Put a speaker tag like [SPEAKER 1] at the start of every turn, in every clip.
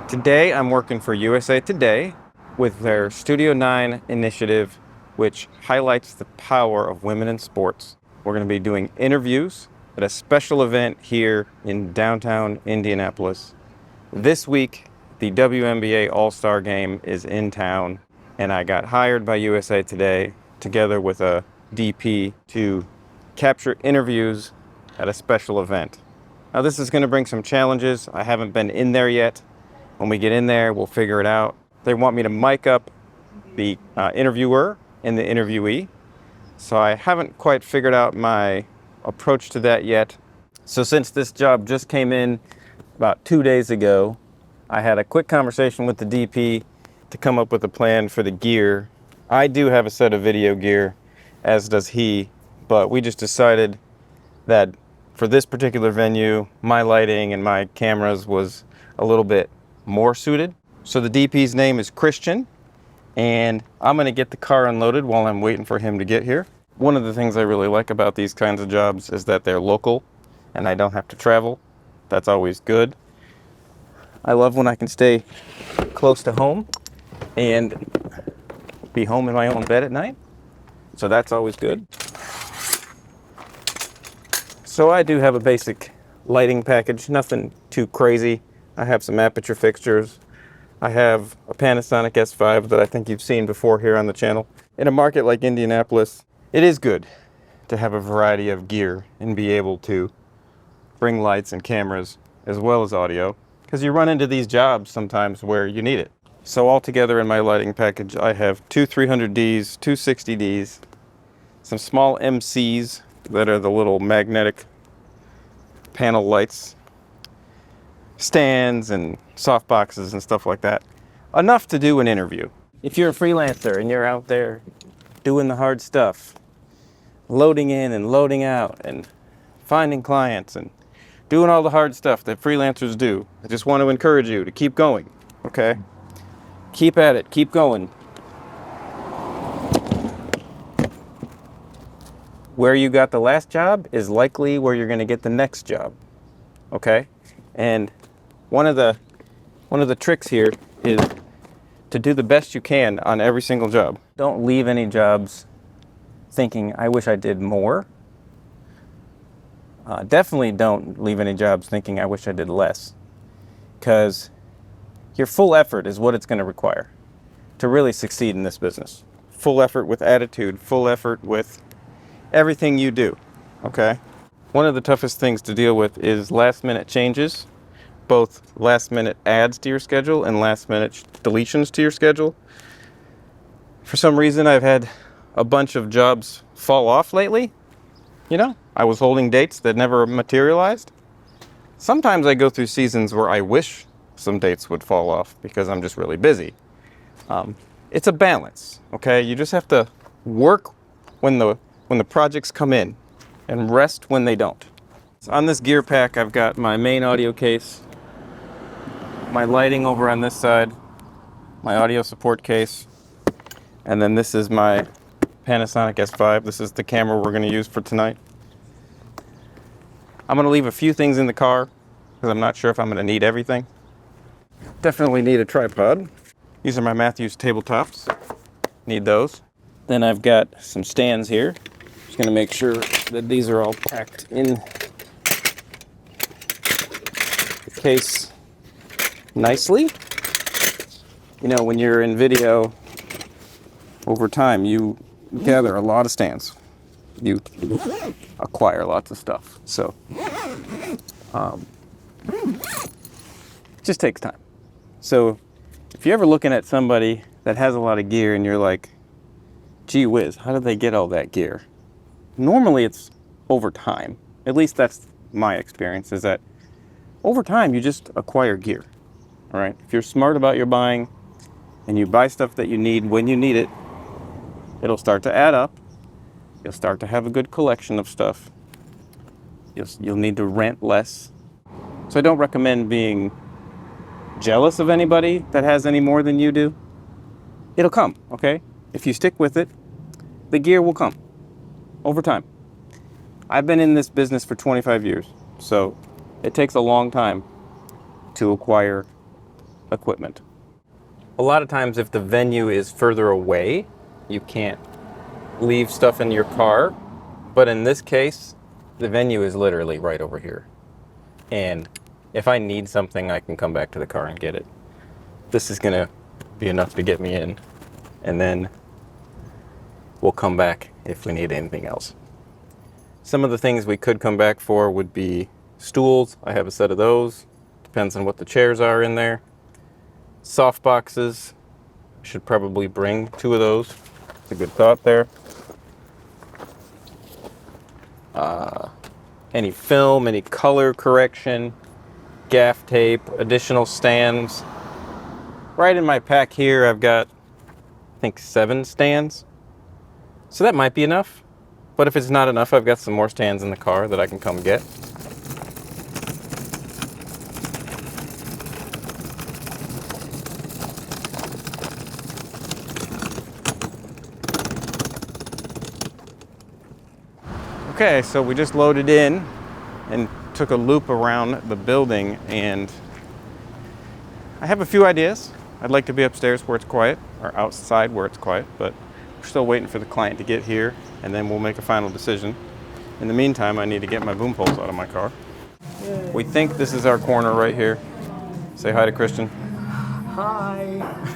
[SPEAKER 1] Today I'm working for USA Today with their Studio 9 initiative, which highlights the power of women in sports. We're going to be doing interviews at a special event here in downtown Indianapolis. This week, the WNBA All-Star Game is in town, and I got hired by USA Today together with a DP to capture interviews at a special event. Now this is going to bring some challenges. I haven't been in there yet. When we get in there, we'll figure it out. They want me to mic up the interviewer and the interviewee. So I haven't quite figured out my approach to that yet. So since this job just came in about 2 days ago, I had a quick conversation with the DP to come up with a plan for the gear. I do have a set of video gear, as does he, but we just decided that for this particular venue, my lighting and my cameras was a little bit more suited. So the DP's name is Christian, and I'm gonna get the car unloaded while I'm waiting for him to get here. One of the things I really like about these kinds of jobs is that they're local and I don't have to travel. That's always good. I love when I can stay close to home and be home in my own bed at night. So that's always good. So I do have a basic lighting package, nothing too crazy. I have some aperture fixtures. I have a Panasonic S5 that I think you've seen before here on the channel. In a market like Indianapolis, it is good to have a variety of gear and be able to bring lights and cameras as well as audio, because you run into these jobs sometimes where you need it. So altogether in my lighting package, I have two 300Ds, two 60Ds, some small MCs that are the little magnetic panel lights, stands and soft boxes and stuff like that. Enough to do an interview. If you're a freelancer and you're out there doing the hard stuff, loading in and loading out and finding clients and doing all the hard stuff that freelancers do, I just want to encourage you to keep going, okay? Keep at it, keep going. Where you got the last job is likely where you're going to get the next job, okay? And one of the tricks here is to do the best you can on every single job. Don't leave any jobs thinking, I wish I did more. Definitely don't leave any jobs thinking, I wish I did less. Because your full effort is what it's going to require to really succeed in this business. Full effort with attitude, full effort with everything you do, okay? One of the toughest things to deal with is last minute changes, both last minute adds to your schedule and last minute deletions to your schedule. For some reason, I've had a bunch of jobs fall off lately. You know, I was holding dates that never materialized. Sometimes I go through seasons where I wish some dates would fall off because I'm just really busy. It's a balance, okay? You just have to work when the projects come in and rest when they don't. So on this gear pack, I've got my main audio case, my lighting over on this side, my audio support case, and then this is my Panasonic S5. This is the camera we're going to use for tonight. I'm going to leave a few things in the car because I'm not sure if I'm going to need everything. Definitely need a tripod. These are my Matthews tabletops. Need those. Then I've got some stands here. Just going to make sure that these are all packed in the case nicely. You know, when you're in video, over time you gather a lot of stands. You acquire lots of stuff. So it just takes time. So if you're ever looking at somebody that has a lot of gear and you're like, gee whiz, how did they get all that gear? Normally it's over time. At least that's my experience, is that over time you just acquire gear. All right? If you're smart about your buying and you buy stuff that you need when you need it, it'll start to add up. You'll start to have a good collection of stuff. You'll need to rent less. So I don't recommend being jealous of anybody that has any more than you do. It'll come, okay? If you stick with it, the gear will come over time. I've been in this business for 25 years, so it takes a long time to acquire equipment. A lot of times if the venue is further away, you can't leave stuff in your car. But in this case, the venue is literally right over here. And if I need something, I can come back to the car and get it. This is gonna be enough to get me in. And then we'll come back if we need anything else. Some of the things we could come back for would be stools. I have a set of those. Depends on what the chairs are in there. Soft boxes. Should probably bring 2 of those. It's a good thought there. Any film, any color correction, gaff tape, additional stands. Right in my pack here, I've got, I think, 7 stands. So that might be enough. But if it's not enough, I've got some more stands in the car that I can come get. Okay, so we just loaded in and took a loop around the building, and I have a few ideas. I'd like to be upstairs where it's quiet, or outside where it's quiet, but we're still waiting for the client to get here, and then we'll make a final decision. In the meantime, I need to get my boom poles out of my car. Yay. We think this is our corner right here. Say hi to Christian.
[SPEAKER 2] Hi.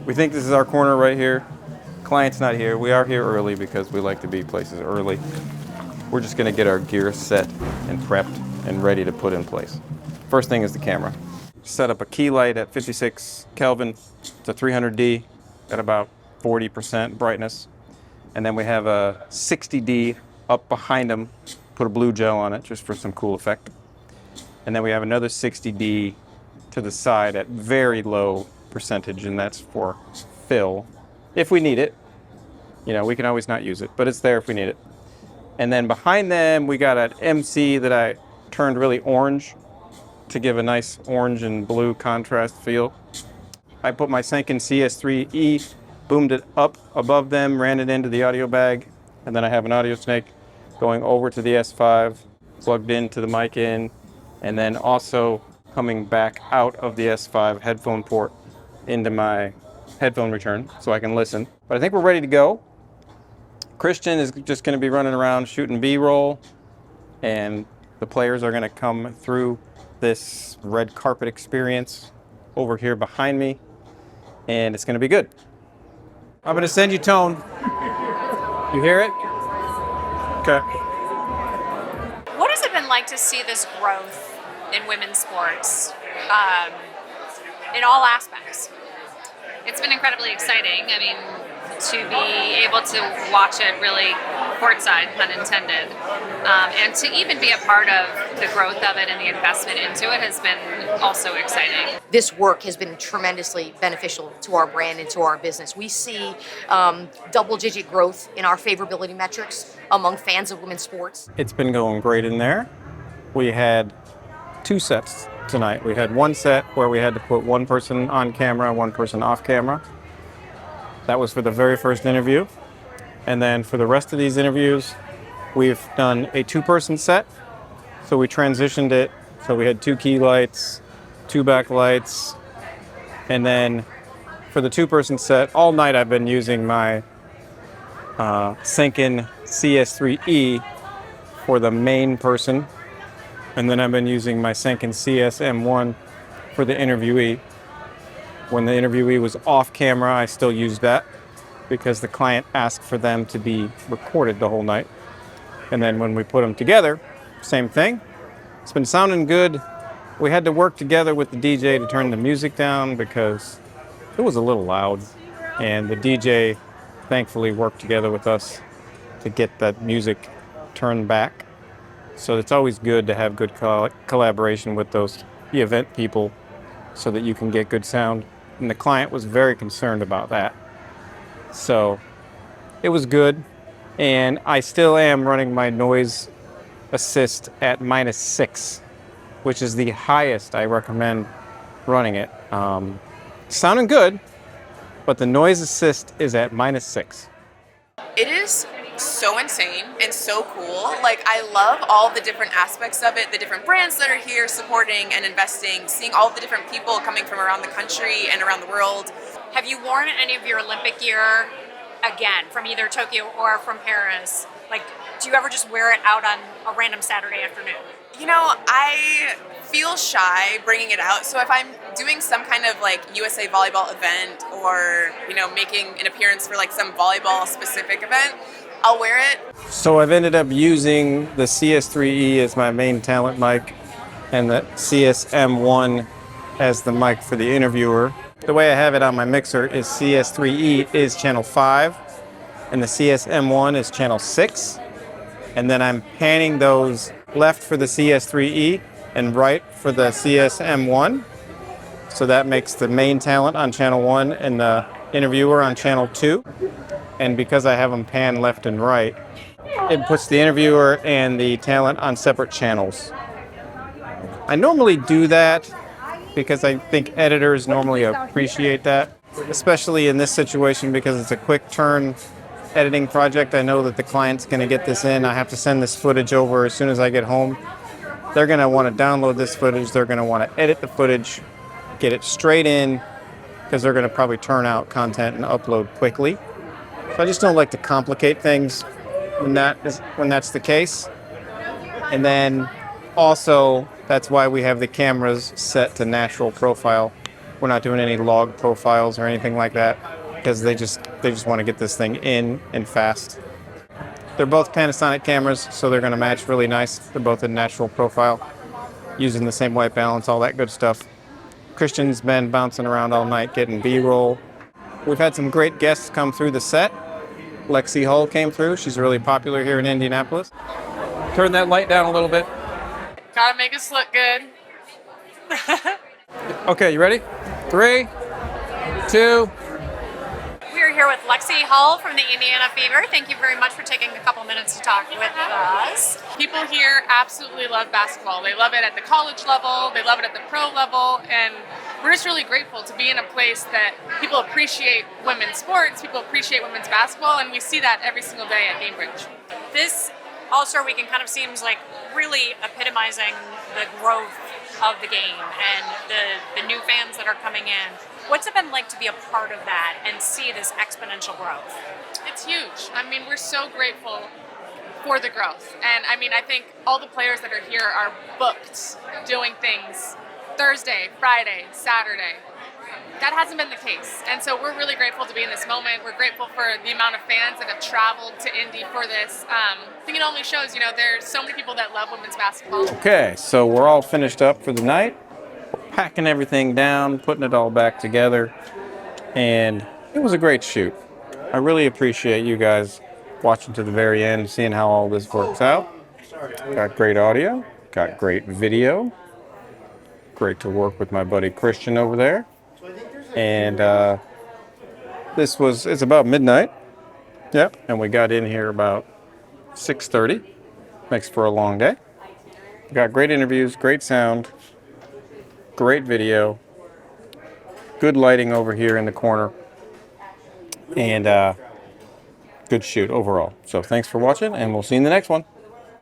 [SPEAKER 1] We think this is our corner right here. Client's not here. We are here early because we like to be places early. We're just gonna get our gear set and prepped and ready to put in place. First thing is the camera. Set up a key light at 56 Kelvin. It's a 300D at about 40% brightness. And then we have a 60D up behind them. Put a blue gel on it just for some cool effect. And then we have another 60D to the side at very low percentage, and that's for fill. If we need it. You know, we can always not use it, but it's there if we need it. And then behind them, we got an MC that I turned really orange to give a nice orange and blue contrast feel. I put my Senken CS3E, boomed it up above them, ran it into the audio bag, and then I have an audio snake going over to the S5, plugged into the mic in, and then also coming back out of the S5 headphone port into my headphone return so I can listen. But I think we're ready to go. Christian is just going to be running around shooting B-roll, and the players are going to come through this red carpet experience over here behind me, and it's going to be good. I'm going to send you tone. You hear it? Okay.
[SPEAKER 3] What has it been like to see this growth in women's sports in all aspects?
[SPEAKER 4] It's been incredibly exciting. I mean, to be able to watch it really courtside, pun intended, and to even be a part of the growth of it and the investment into it has been also exciting.
[SPEAKER 5] This work has been tremendously beneficial to our brand and to our business. We see double-digit growth in our favorability metrics among fans of women's sports.
[SPEAKER 1] It's been going great in there. We had 2 sets tonight. We had one set where we had to put one person on camera, one person off camera. That was for the very first interview. And then for the rest of these interviews, we've done a 2-person set. So we transitioned it. So we had 2 key lights, 2 backlights. And then for the 2-person set, all night I've been using my Senken CS3E for the main person. And then I've been using my Senken CS-M1 for the interviewee. When the interviewee was off camera, I still used that because the client asked for them to be recorded the whole night. And then when we put them together, same thing. It's been sounding good. We had to work together with the DJ to turn the music down because it was a little loud. And the DJ thankfully worked together with us to get that music turned back. So it's always good to have good collaboration with the event people so that you can get good sound. And the client was very concerned about that. So it was good. And I still am running my noise assist at -6, which is the highest I recommend running it. Sounding good, but the noise assist is at -6.
[SPEAKER 3] It is
[SPEAKER 6] so insane and so cool. Like, I love all the different aspects of it, the different brands that are here supporting and investing, seeing all the different people coming from around the country and around the world.
[SPEAKER 3] Have you worn any of your Olympic gear again from either Tokyo or from Paris? Like, do you ever just wear it out on a random Saturday afternoon?
[SPEAKER 6] You know, I feel shy bringing it out. So if I'm doing some kind of like USA volleyball event or, you know, making an appearance for like some volleyball specific event, I'll wear it.
[SPEAKER 1] So I've ended up using the CS3E as my main talent mic and the CSM1 as the mic for the interviewer. The way I have it on my mixer is CS3E is channel 5 and the CSM1 is channel 6. And then I'm panning those left for the CS3E and right for the CSM1. So that makes the main talent on channel 1 and the interviewer on channel 2. And because I have them panned left and right, it puts the interviewer and the talent on separate channels. I normally do that because I think editors normally appreciate that, especially in this situation because it's a quick turn editing project. I know that the client's going to get this in. I have to send this footage over as soon as I get home. They're going to want to download this footage. They're going to want to edit the footage, get it straight in, because they're going to probably turn out content and upload quickly. So I just don't like to complicate things when that's the case. And then also, that's why we have the cameras set to natural profile. We're not doing any log profiles or anything like that because they just want to get this thing in and fast. They're both Panasonic cameras, so they're going to match really nice. They're both in natural profile, using the same white balance, all that good stuff. Christian's been bouncing around all night getting B-roll. We've had some great guests come through the set. Lexi Hull came through. She's really popular here in Indianapolis. Turn that light down a little bit.
[SPEAKER 6] Gotta make us look good.
[SPEAKER 1] Okay, you ready? 3, 2.
[SPEAKER 3] We are here with Lexi Hull from the Indiana Fever. Thank you very much for taking a couple minutes to talk with us.
[SPEAKER 7] People here absolutely love basketball. They love it at the college level, they love it at the pro level, and we're just really grateful to be in a place that people appreciate women's sports, people appreciate women's basketball, and we see that every single day at Cambridge.
[SPEAKER 3] This All-Star Weekend kind of seems like really epitomizing the growth of the game and the new fans that are coming in. What's it been like to be a part of that and see this exponential growth?
[SPEAKER 7] It's huge. I mean, we're so grateful for the growth. And I mean, I think all the players that are here are booked doing things Thursday, Friday, Saturday. That hasn't been the case. And so we're really grateful to be in this moment. We're grateful for the amount of fans that have traveled to Indy for this. I think it only shows, you know, there's so many people that love women's basketball.
[SPEAKER 1] Okay, so we're all finished up for the night. Packing everything down, putting it all back together. And it was a great shoot. I really appreciate you guys watching to the very end, seeing how all this works out. Got great audio, got great video. Great to work with my buddy Christian over there. And it's about midnight. Yep, and we got in here about 6:30. Makes for a long day. Got great interviews, great sound, great video, good lighting over here in the corner, and good shoot overall. So thanks for watching, and we'll see you in the next one.